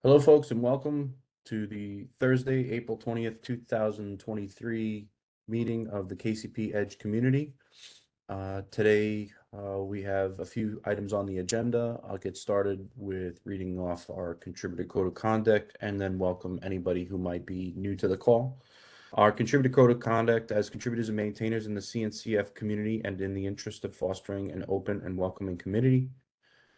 Hello, folks, and welcome to the Thursday, April 20th, 2023 meeting of the KCP-Edge community. Today, we have a few items on the agenda. I'll get started with reading off our contributor code of conduct and then welcome anybody who might be new to the call. Our contributor code of conduct: as contributors and maintainers in the CNCF community and in the interest of fostering an open and welcoming community,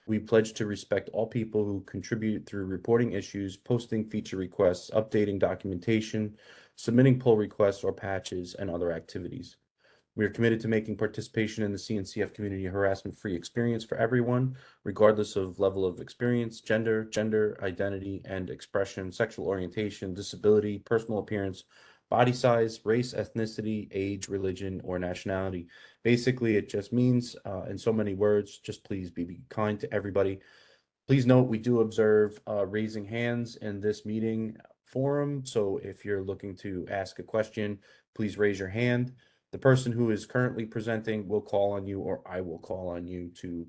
we pledge to respect all people who contribute through reporting issues, posting feature requests, updating documentation, submitting pull requests or patches, and other activities. We are committed to making participation in the CNCF community a harassment-free experience for everyone, regardless of level of experience, gender identity and expression, sexual orientation, disability, personal appearance, body size, race, ethnicity, age, religion, or nationality. Basically, it just means, in so many words, just please be kind to everybody. Please note, we do observe raising hands in this meeting forum. So if you're looking to ask a question, please raise your hand. The person who is currently presenting will call on you, or I will call on you to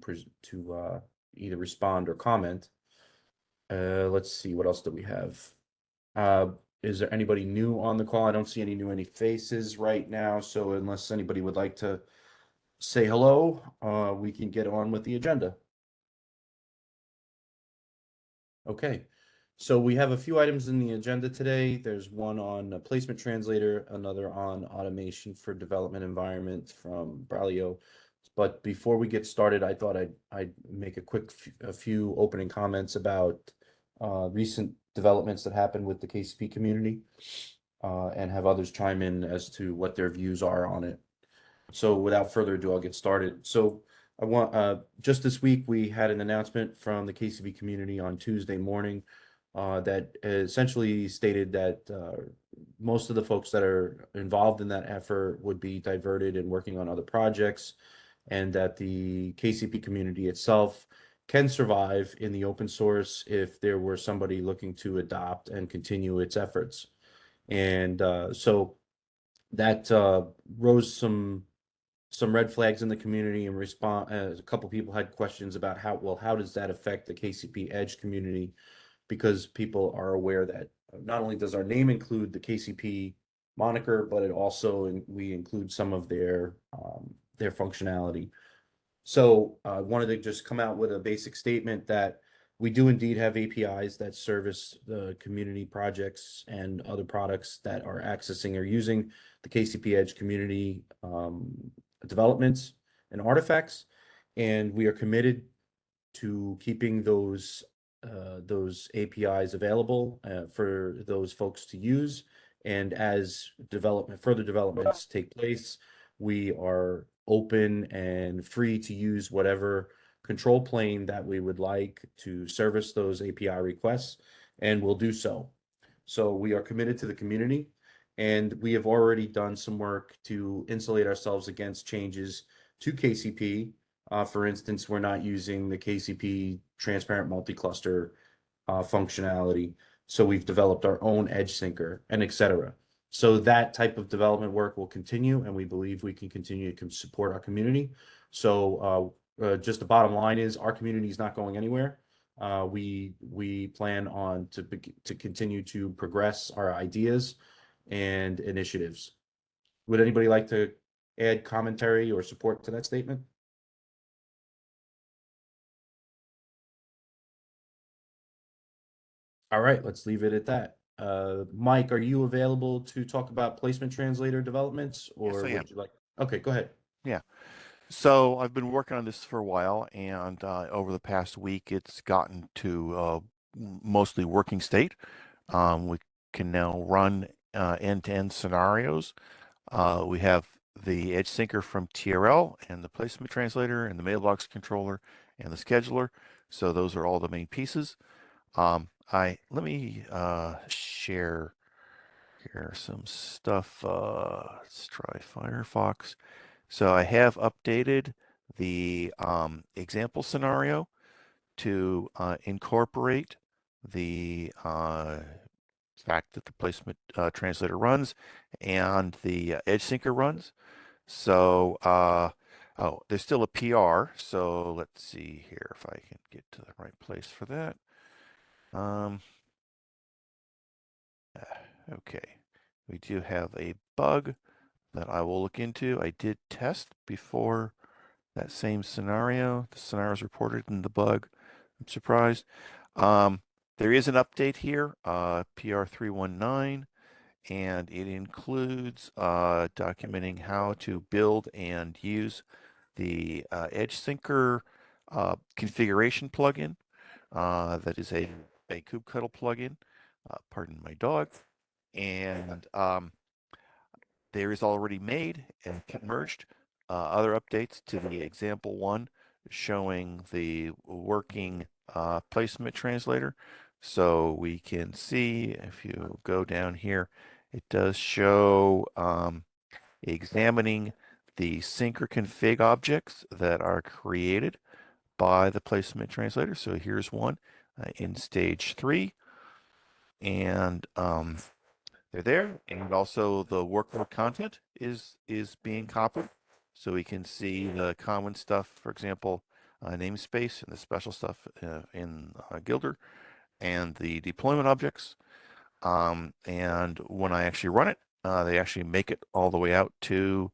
either respond or comment. Let's see, what else do we have? Is there anybody new on the call? I don't see any new faces right now. So unless anybody would like to say hello, we can get on with the agenda. Okay, so we have a few items in the agenda today. There's one on a placement translator, another on automation for development environment from Braulio. But before we get started, I thought I'd make a few opening comments about recent developments that happened with the KCP community, and have others chime in as to what their views are on it. So without further ado, I'll get started. So I want just this week we had an announcement from the KCP community on Tuesday morning that essentially stated that most of the folks that are involved in that effort would be diverted and working on other projects, and that the KCP community itself can survive in the open source if there were somebody looking to adopt and continue its efforts. And so that rose some red flags in the community. And a couple people had questions about how does that affect the KCP-Edge community? Because people are aware that not only does our name include the KCP moniker, but it also we include some of their functionality. So I wanted to just come out with a basic statement that we do indeed have APIs that service the community projects and other products that are accessing or using the KCP-Edge community developments and artifacts, and we are committed to keeping those APIs available for those folks to use. And as further developments take place, we are open and free to use whatever control plane that we would like to service those API requests, and we'll do so. So we are committed to the community, and we have already done some work to insulate ourselves against changes to KCP. For instance, we're not using the KCP transparent multi-cluster functionality. So we've developed our own edge syncer and etc. So that type of development work will continue, and we believe we can continue to support our community. So just the bottom line is our community is not going anywhere. We plan on to continue to progress our ideas and initiatives. Would anybody like to add commentary or support to that statement? All right, let's leave it at that. Mike, are you available to talk about placement translator developments, or Yes, I am. would you like? Okay, go ahead. Yeah. So I've been working on this for a while, and over the past week, it's gotten to mostly working state. We can now run end-to-end scenarios. We have the edge syncer from TRL and the placement translator and the mailbox controller and the scheduler. So those are all the main pieces. Let me share here some stuff. Let's try Firefox. So I have updated the example scenario to incorporate the fact that the placement translator runs and the edge syncer runs. So, oh, there's still a PR. So let's see here if I can get to the right place for that. Okay, we do have a bug that I will look into. I did test before that same scenario. The scenario is reported in the bug. I'm surprised. There is an update here, PR319, and it includes documenting how to build and use the Edge Syncer configuration plugin. That is a KubeStellar plugin. Pardon my dog. And there is already made and merged other updates to the example one showing the working placement translator. So we can see if you go down here, it does show examining the syncer config objects that are created by the placement translator. So here's one in stage 3, and they're there, and also the workload content is being copied, so we can see the common stuff, for example, namespace, and the special stuff in Gilder, and the deployment objects. And when I actually run it, they actually make it all the way out to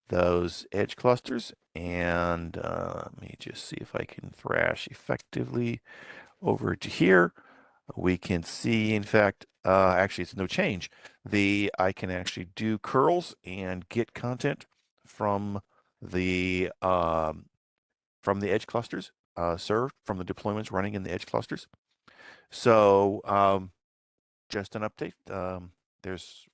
those edge clusters. And let me just see if I can thrash effectively over to here. We can see, in fact, actually it's no change. I can actually do curls and get content from the edge clusters served from the deployments running in the edge clusters. So just an update. There's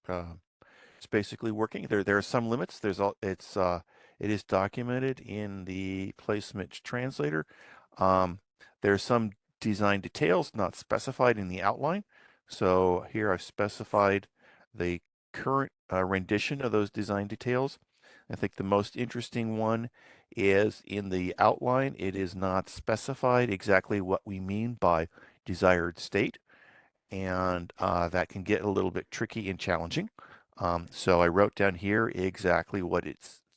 it's basically working. There are some limits. It is documented in the placement translator. There are some design details not specified in the outline. So here I've specified the current rendition of those design details. I think the most interesting one is in the outline. It is not specified exactly what we mean by desired state, and that can get a little bit tricky and challenging. So I wrote down here exactly what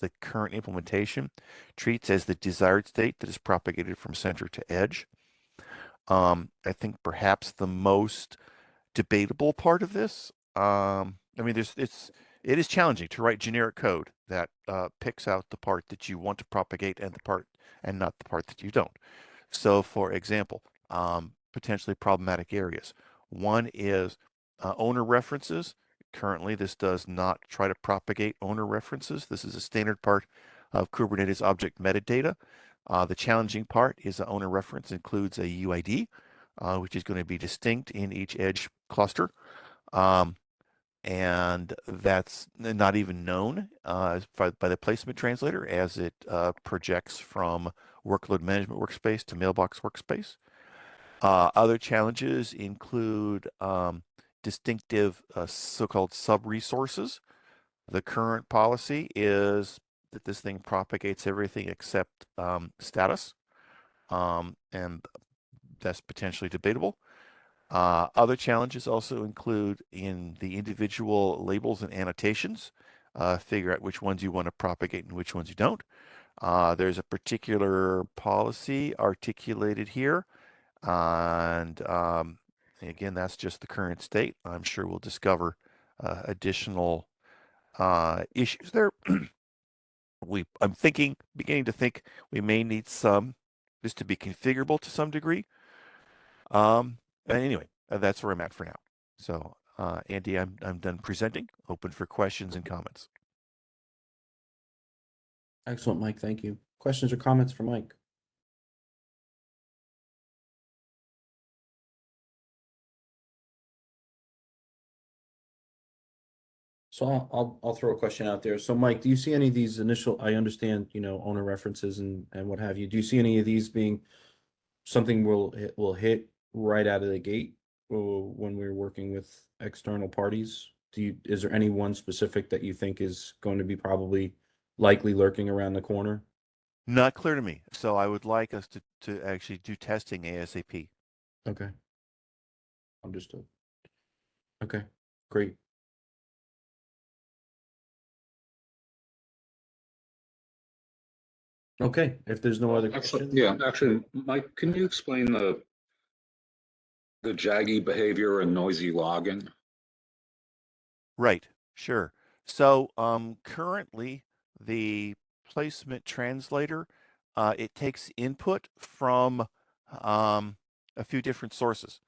the current implementation treats as the desired state that is propagated from center to edge. I think perhaps the most debatable part of this, I mean, it is challenging to write generic code that picks out the part that you want to propagate and not the part that you don't. So, for example, potentially problematic areas. One is owner references. Currently, this does not try to propagate owner references. This is a standard part of Kubernetes object metadata. The challenging part is the owner reference includes a UID, which is going to be distinct in each edge cluster. And that's not even known by the placement translator as it projects from workload management workspace to mailbox workspace. Other challenges include distinctive so-called sub-resources. The current policy is that this thing propagates everything except status, and that's potentially debatable. Other challenges also include in the individual labels and annotations, figure out which ones you want to propagate and which ones you don't. There's a particular policy articulated here, and again, that's just the current state. I'm sure we'll discover additional issues there. I'm beginning to think we may need this to be configurable to some degree. And anyway, that's where I'm at for now. So, Andy, I'm done presenting. Open for questions and comments. Excellent, Mike. Thank you. Questions or comments for Mike? So I'll throw a question out there. So Mike, do you see any of these initial, I understand, owner references and what have you. Do you see any of these being something will hit right out of the gate when we're working with external parties? Is there any one specific that you think is going to be probably likely lurking around the corner? Not clear to me. So I would like us to actually do testing ASAP. Okay. Understood. Okay, great. Okay, if there's no other questions. Yeah, actually, Mike, can you explain the jaggy behavior and noisy logging? Right, sure. So currently the placement translator, it takes input from a few different sources.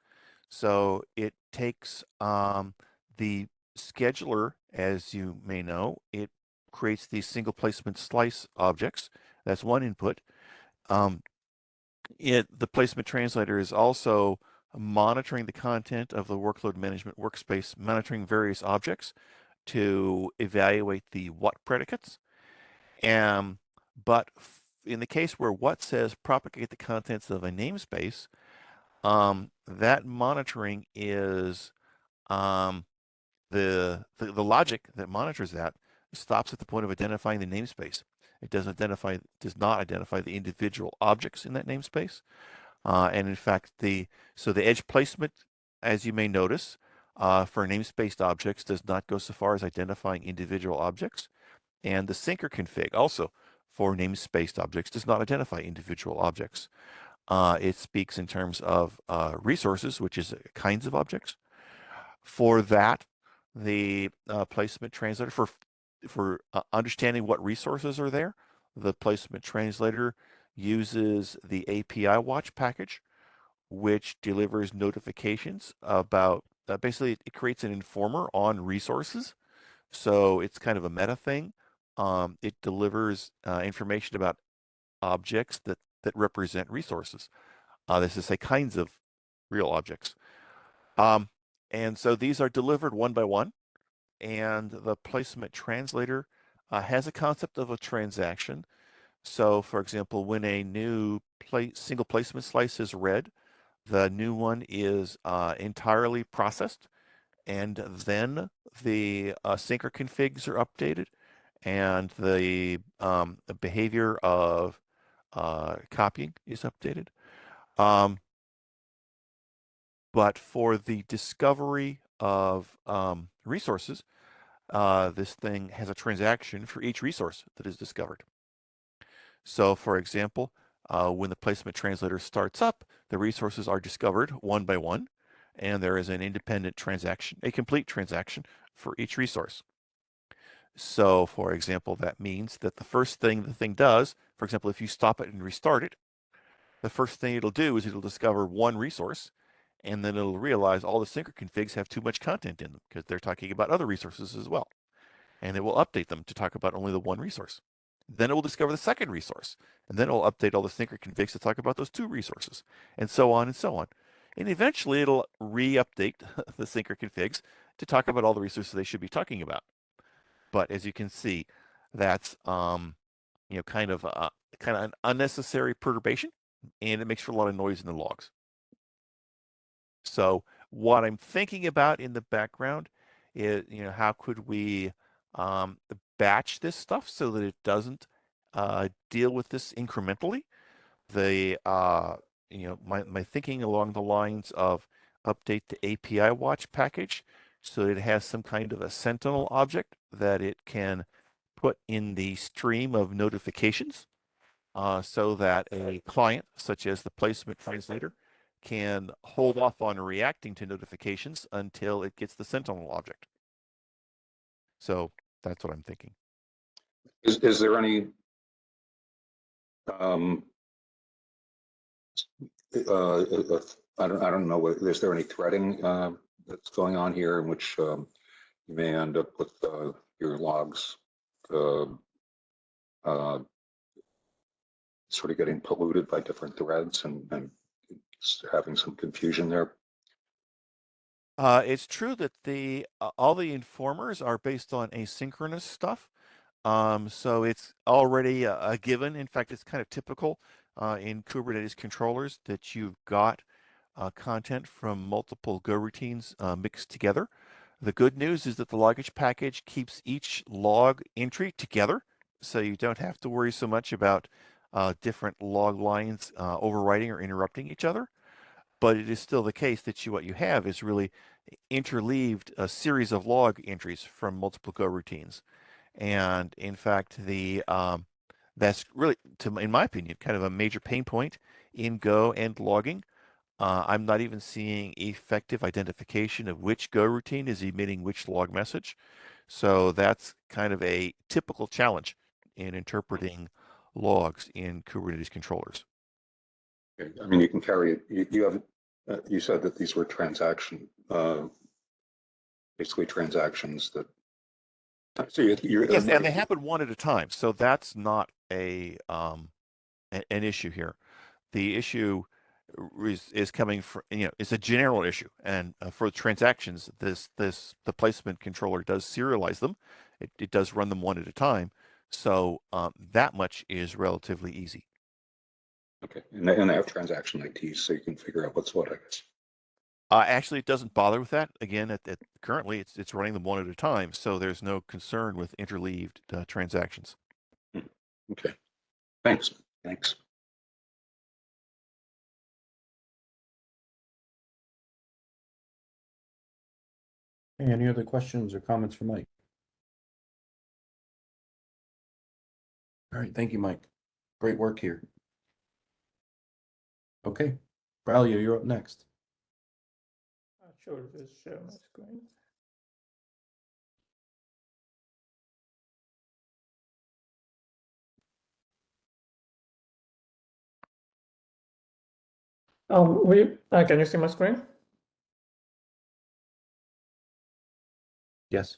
So it takes the scheduler, as you may know, it creates these single placement slice objects. That's one input. Um, the placement translator is also monitoring the content of the workload management workspace, monitoring various objects to evaluate the what predicates. But in the case where what says propagate the contents of a namespace, that monitoring is the logic that monitors that stops at the point of identifying the namespace. It does not identify the individual objects in that namespace. And in fact, the edge placement, as you may notice, for namespaced objects does not go so far as identifying individual objects. And the syncer config also for namespaced objects does not identify individual objects. It speaks in terms of resources, which is kinds of objects. For that, the placement translator, for understanding what resources are there, the placement translator uses the API watch package, which delivers notifications about, basically it creates an informer on resources. So it's kind of a meta thing. It delivers information about objects that represent resources. This is say kinds of real objects. And so these are delivered one by one, and the placement translator has a concept of a transaction. So for example, when a new single placement slice is read, the new one is entirely processed, and then the syncer configs are updated, and the behavior of copying is updated. But for the discovery of resources, this thing has a transaction for each resource that is discovered. So for example, when the placement translator starts up, the resources are discovered one by one, and there is an independent transaction, a complete transaction for each resource. So for example, that means that the first thing the thing does, for example, if you stop it and restart it, the first thing it'll do is it'll discover one resource, and then it'll realize all the syncer configs have too much content in them because they're talking about other resources as well. And it will update them to talk about only the one resource. Then it will discover the second resource, and then it will update all the syncer configs to talk about those two resources, and so on and so on. And eventually it'll re-update the syncer configs to talk about all the resources they should be talking about. But as you can see, that's kind of an unnecessary perturbation, and it makes for a lot of noise in the logs. So what I'm thinking about in the background is, how could we batch this stuff so that it doesn't deal with this incrementally? My thinking along the lines of update the API watch package so that it has some kind of a sentinel object that it can put in the stream of notifications, so that a client, such as the placement translator, can hold off on reacting to notifications until it gets the sentinel object. So that's what I'm thinking. Is there any I don't know, is there any threading that's going on here in which you may end up with your logs sort of getting polluted by different threads and having some confusion there? It's true that all the informers are based on asynchronous stuff. So it's already a given. In fact, it's kind of typical in Kubernetes controllers that you've got content from multiple Go routines mixed together. The good news is that the loggage package keeps each log entry together, so you don't have to worry so much about different log lines overwriting or interrupting each other. But it is still the case that what you have is really interleaved a series of log entries from multiple Go routines. And in fact, that's really, in my opinion, kind of a major pain point in Go and logging. I'm not even seeing effective identification of which go routine is emitting which log message. So that's kind of a typical challenge in interpreting logs in Kubernetes controllers. Okay. I mean, you can carry, you have, you said that these were basically transactions that, so you're Yes, and they happen one at a time. So that's not an issue here. The issue is coming from, it's a general issue. And for transactions, the placement controller does serialize them. It does run them one at a time. So that much is relatively easy. okay. And they have transaction IDs, so you can figure out what's what, I guess. Actually, it doesn't bother with that. Again, currently it's running them one at a time, so there's no concern with interleaved transactions. Okay. Thanks. Thanks. Any other questions or comments for Mike? All right, thank you, Mike. Great work here. Okay, Braulio, you're up next. Sure, just share my screen. Can you see my screen? Yes.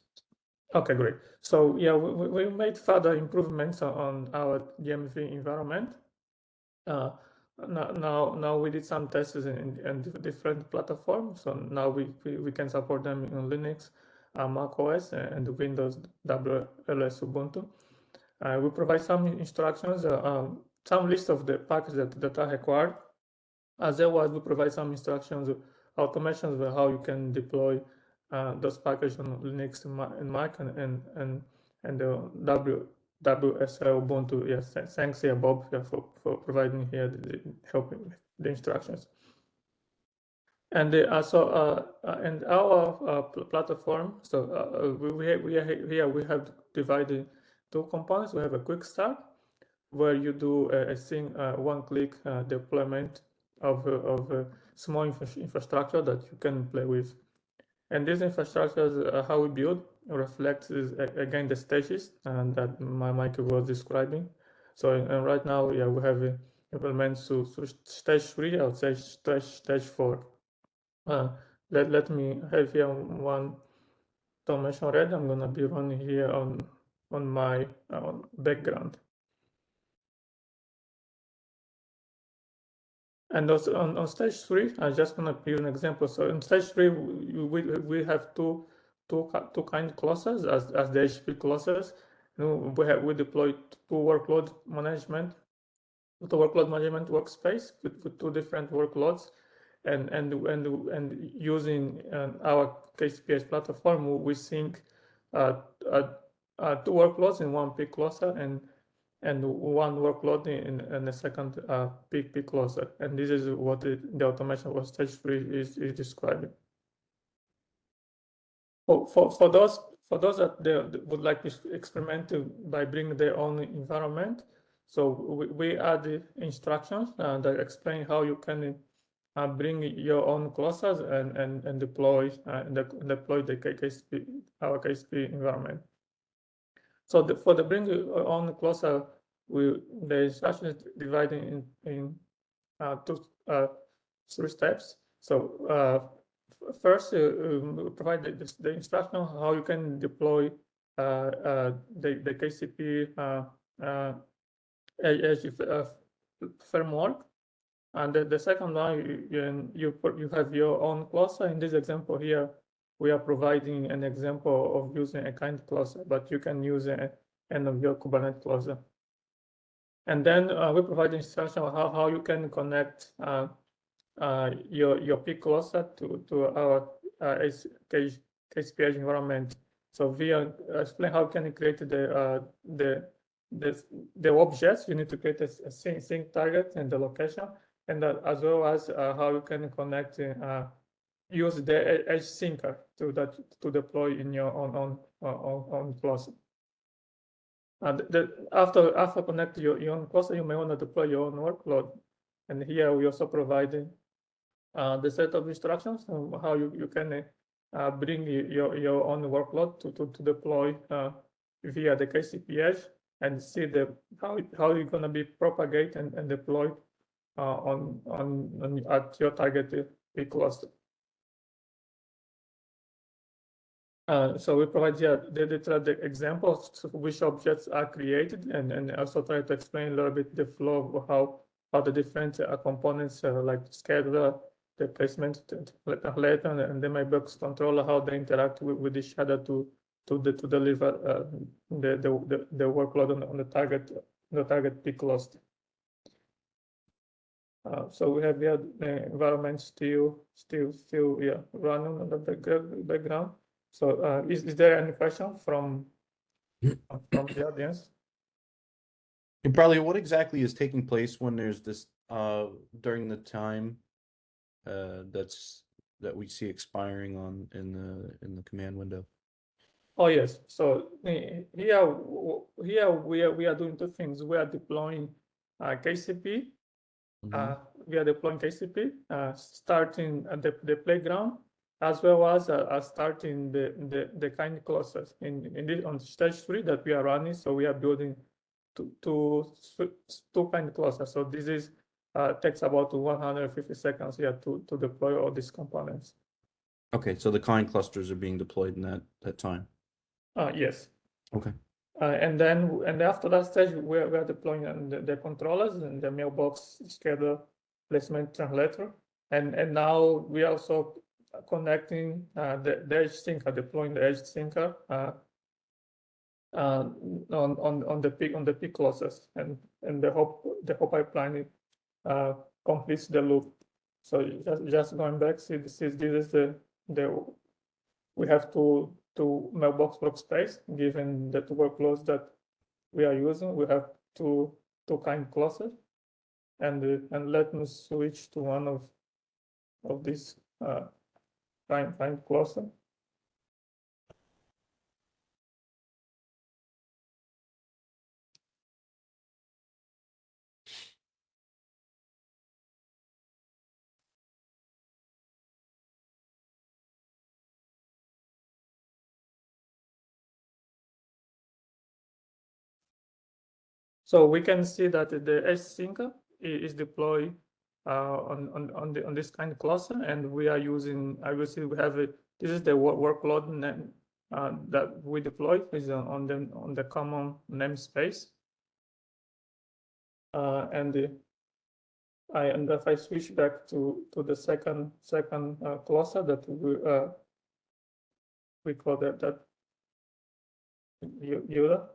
Okay, great. So yeah, we made further improvements on our DMV environment. Now we did some tests in different platforms. So now we can support them in Linux, Mac OS, and Windows WLS Ubuntu. We provide some instructions, some list of the packages that are required. As well as we provide some instructions, automations of how you can deploy those packages on Linux and Mac and WSL Ubuntu. Yes, thanks here, Bob, for providing here helping with the instructions. And also and our platform. So we have divided two components. We have a quick start where you do a one-click deployment of a small infrastructure that you can play with. And this infrastructure, how we build, reflects again the stages that Michael was describing. So and right now, yeah, we have implements to stage 3, I would say stage 4. Let me have here one automation ready. I'm gonna be running here on my background. And also on stage 3, I'm just gonna give an example. So in stage 3, we have two kind of clusters as the HP clusters. We deploy two workload management workspace with two different workloads, and using our KCP-Edge platform, we sync two workloads in one peak cluster and one workload in a second peak cluster. And this is what the automation for stage 3 is describing. For those that they would like to experiment by bringing their own environment, so we add the instructions that explain how you can bring your own clusters and deploy our KCP environment. So for the bring your own cluster, the instruction is divided in three steps. So first, provide the instruction how you can deploy the KCP Edge framework. And the second one, you have your own cluster. In this example here, we are providing an example of using a kind cluster, but you can use any of your Kubernetes cluster. And then we provide instruction on how you can connect your peak cluster to our KCP-Edge environment. So we explain how can you create the objects. You need to create a sync target and the location, and as well as how you can connect, use the edge syncer to deploy in your own cluster. And after connect your own cluster, you may want to deploy your own workload. And here we also providing the set of instructions, how you can bring your own workload to deploy via the KCP-Edge and see how you're going to be propagated and deployed at your target cluster. So we provide here the examples of which objects are created and also try to explain a little bit the flow of how the different components like scheduler, the placement, letter, and the mailbox controller, how they interact with each other to deliver the workload on the target peak cluster. So we have here the environment still running on the background. So is there any question from the audience? And probably what exactly is taking place when there's this during the time that we see expiring on in the command window? Oh yes. So here we are doing two things. We are deploying KCP. We are deploying KCP, starting at the playground, as well as starting the kind clusters on stage 3 that we are running. So we are building two kind clusters. So this is takes about 150 seconds here to deploy all these components. Okay, so the client clusters are being deployed in that time. Yes. Okay. And after that stage, we are deploying the controllers and the mailbox, scheduler, placement, translator, and now we are also connecting the edge syncer, deploying the edge syncer on the peak clusters, and the whole pipeline completes the loop. So just going back, see this is the we have to mailbox workspace, given the two workloads that we are using. We have two kind clusters, and let me switch to one of these kind cluster. So we can see that the edge syncer is deployed on this kind of cluster, and we are using. Obviously, we have it. This is the workload name that we deploy is on the common namespace. And if I switch back to the second cluster that we call that user.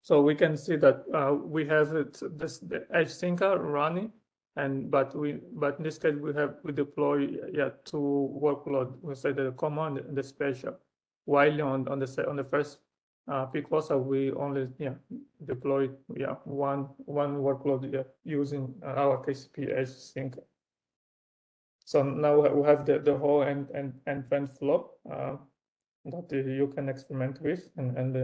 So we can see that we have the edge syncer running, but in this case we deploy two workload. We say the common and the special. While on the first peak cluster we only deploy one workload using our KCP-Edge syncer. So now we have the whole end-to-end flow that you can experiment with, and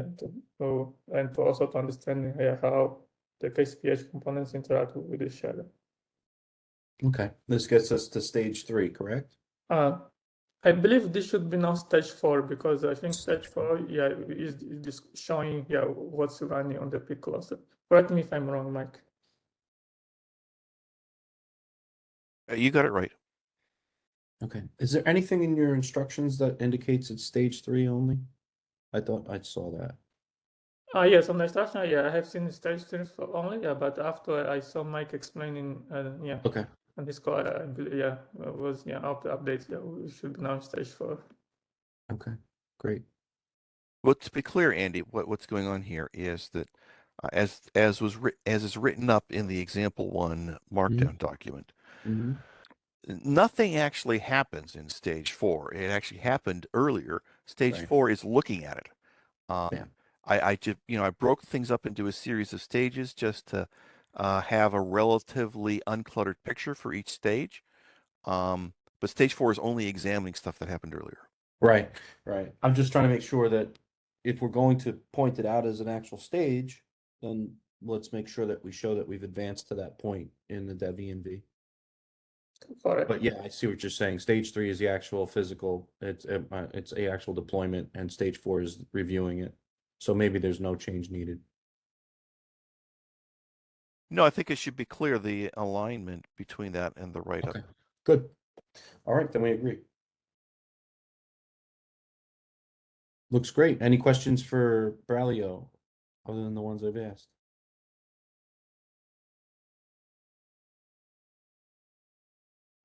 also to understand how the KCP-Edge components interact with each other. Okay, this gets us to stage 3, correct? I believe this should be now stage 4, because I think stage 4 is just showing what's running on the peak cluster. Correct me if I'm wrong, Mike. You got it right. Okay. Is there anything in your instructions that indicates it's stage 3 only? I thought I saw that. Yes, on the instruction, I have seen stage 3 only, but after I saw Mike explaining, Okay. on his call, I believe, was after updates, we should be now stage 4. Okay, great. Well, to be clear, Andy, what's going on here is that as is written up in the example 1 markdown document, nothing actually happens in stage 4. It actually happened earlier. Stage 4 is looking at it. I just I broke things up into a series of stages just to have a relatively uncluttered picture for each stage. But stage 4 is only examining stuff that happened earlier. Right. I'm just trying to make sure that if we're going to point it out as an actual stage, then let's make sure that we show that we've advanced to that point in the dev env. for it. But yeah, I see what you're saying. Stage 3 is the actual physical, it's a actual deployment, and stage 4 is reviewing it. So maybe there's no change needed. No, I think it should be clear the alignment between that and the write-up. Okay, good. All right, then we agree. Looks great. Any questions for Braulio other than the ones I've asked?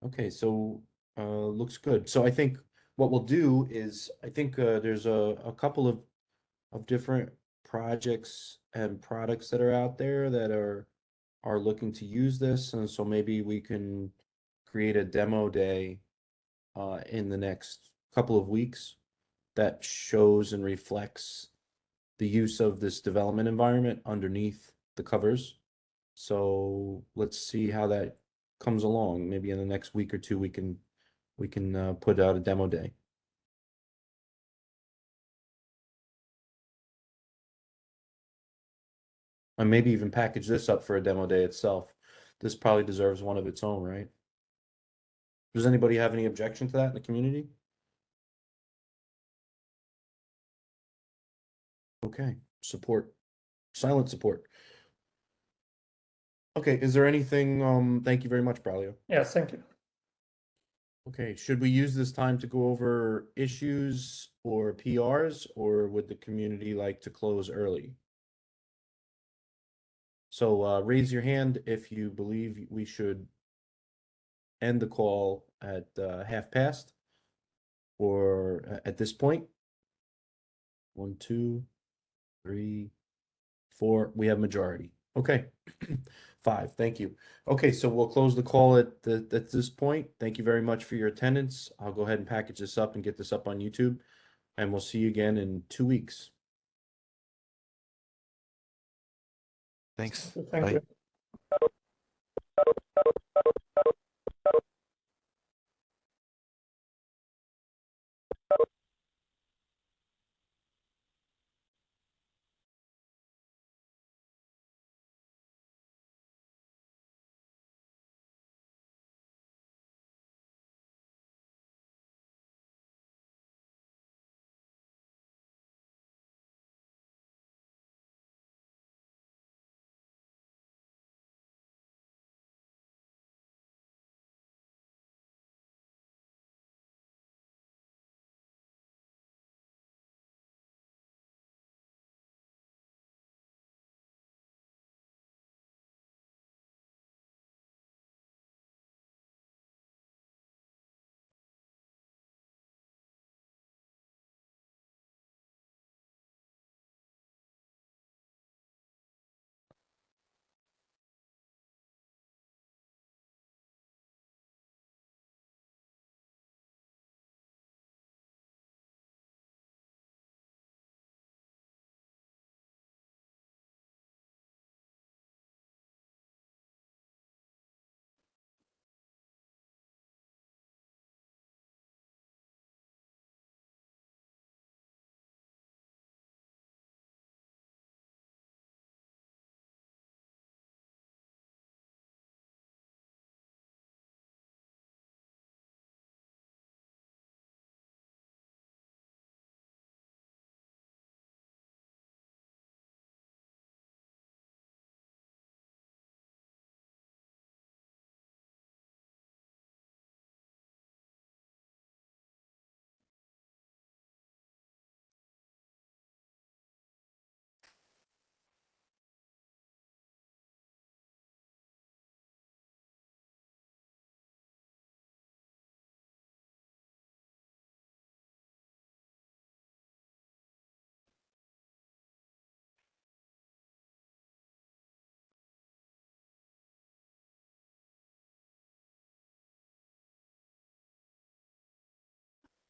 Okay, so looks good. So I think what we'll do is I think there's a couple of different projects and products that are out there that are looking to use this, and so maybe we can create a demo day in the next couple of weeks that shows and reflects the use of this development environment underneath the covers. So let's see how that comes along. Maybe in the next week or two, we can put out a demo day. And maybe even package this up for a demo day itself. This probably deserves one of its own, right? Does anybody have any objection to that in the community? Okay, support, silent support. Okay, is there anything, thank you very much, Braulio. Yes, thank you. Okay, should we use this time to go over issues or PRs, or would the community like to close early? So raise your hand if you believe we should end the call at 1:30 or at this point. 1, 2, 3, 4. We have majority. Okay. 5. Thank you. Okay, so we'll close the call at this point. Thank you very much for your attendance. I'll go ahead and package this up and get this up on YouTube, and we'll see you again in 2 weeks. Thanks. Thank Bye. you.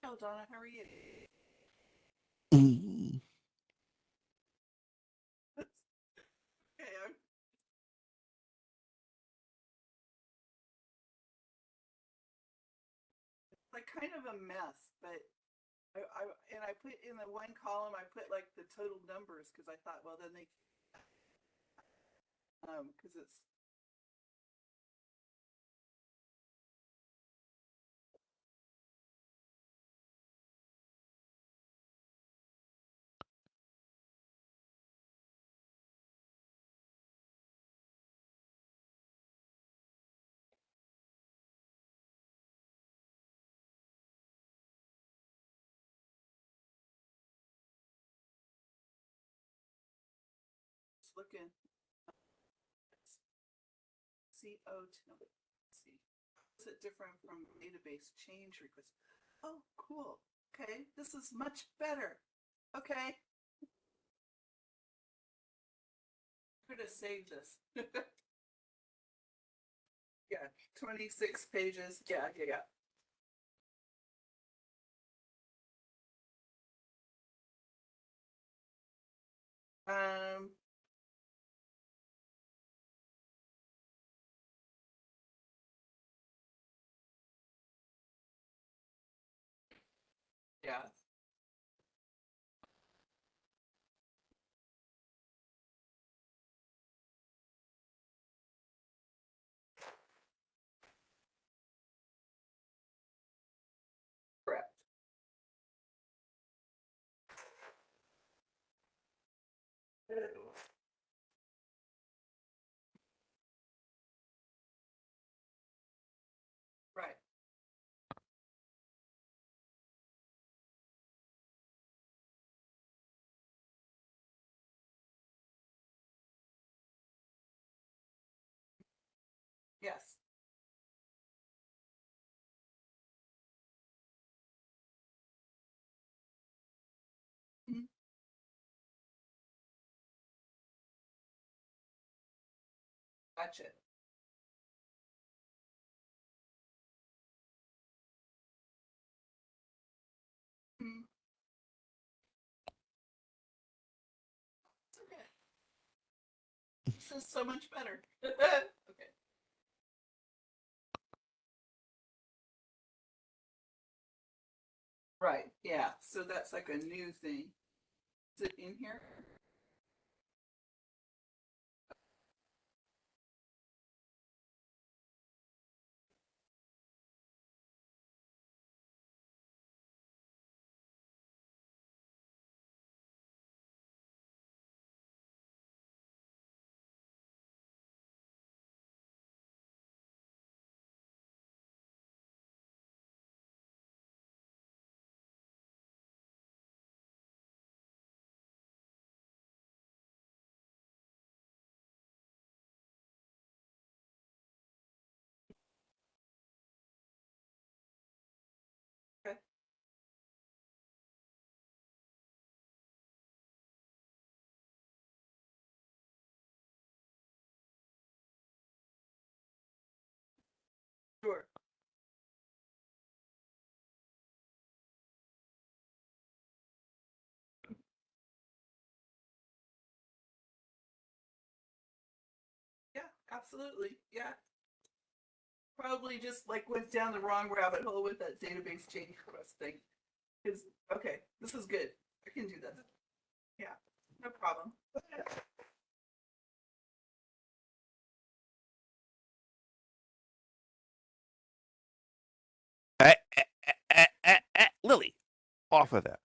Hello, Donna. How are you? Okay, I'm like kind of a mess, but I put in the one column I put like the total numbers because I thought, well, then they because it's looking. CO2. Let's see. Is it different from database change request? Oh, cool. Okay, this is much better. Okay. I'm gonna save this. Yeah, 26 pages. Yeah. Um, yeah. Correct. Right. Yes. Mhm. Gotcha. Mhm. It's okay. This is so much better. Okay. Right. Yeah. So that's like a new thing. Is it in here? Okay. Sure. Yeah, absolutely. Yeah. Probably just like went down the wrong rabbit hole with that database change request thing. Is okay, this is good. I can do that. Yeah, no problem. Lily, off of that.